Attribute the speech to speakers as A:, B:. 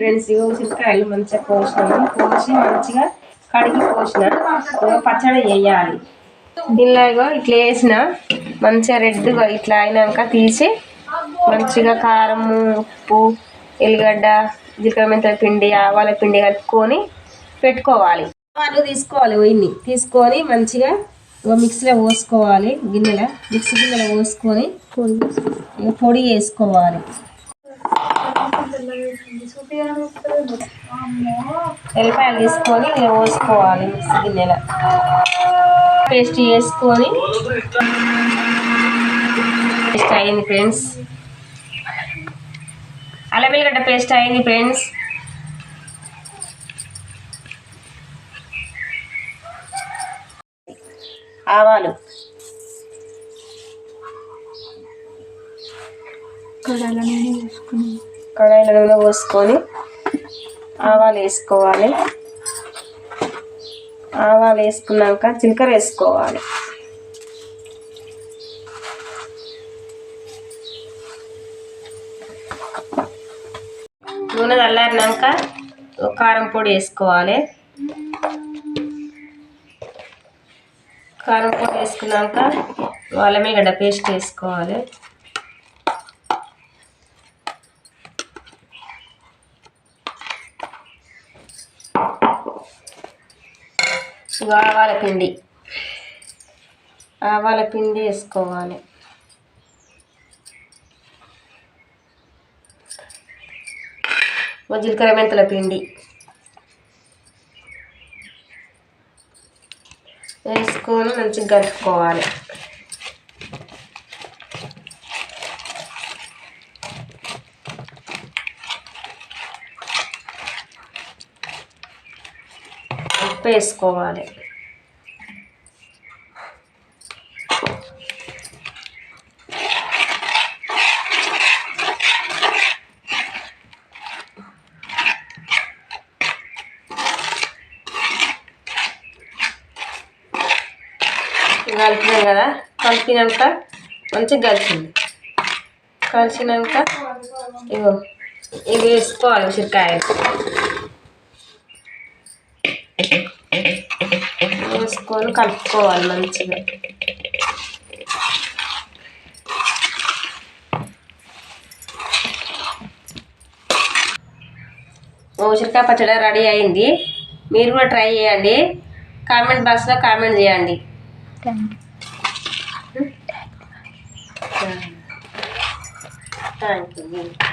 A: Friends ఉసిరికాయలు మంచిగా కోసి మంచిగా కడిగి పోసిన పచ్చడి వేయాలి. దీనిలో ఇట్లా వేసిన మంచిగా రెడ్గా ఇట్లా అయినాక తీసి మంచిగా కారం, ఉప్పు, ఎల్లిగడ్డ, జీలకర్ర, మెంతుల పిండి, ఆవాల పిండి కలుపుకొని పెట్టుకోవాలి. ఆవాలు తీసుకోవాలి, ఇన్ని తీసుకొని మంచిగా మిక్సీలో పోసుకోవాలి. మిక్సీ గిన్నెలో పోసుకొని పొడి వేసుకోవాలి. ఎల్లిపాయలు తీసుకొని పోసుకోవాలి మిక్సీ గిన్నెలో. పేస్ట్ చేసుకొని పేస్ట్ అయింది ఫ్రెండ్స్. అల్లం వెల్లిగడ్డ పేస్ట్ అయింది ఫ్రెండ్స్. ఆవాలు, కడాయిలో నూనె పోసుకొని ఆవాలు వేసుకోవాలి. ఆవాలు వేసుకున్నాక జీలకర్ర వేసుకోవాలి. నూనె చల్లారినాక కారం పొడి వేసుకోవాలి. కారం పొడి వేసుకున్నాక అల్లం వెల్లిగడ్డ పేస్ట్ వేసుకోవాలి. ఆవాల పిండి వేసుకోవాలి. జీలకర్ర మెంతుల పిండి వేసుకొని మంచిగా కలుపుకోవాలి. ఉప్పు వేసుకోవాలి. కలిపినాం కదా, కలిపినాక మంచిగా కలిసినాక ఇవి వేసుకోవాలి. ఉసిరికాయలు వేసుకొని కలుపుకోవాలి మంచిగా. ఉసిరికాయ పచ్చడి రెడీ అయింది. మీరు కూడా ట్రై చేయండి. కామెంట్ బాక్స్లో కామెంట్ చేయండి. Thank you.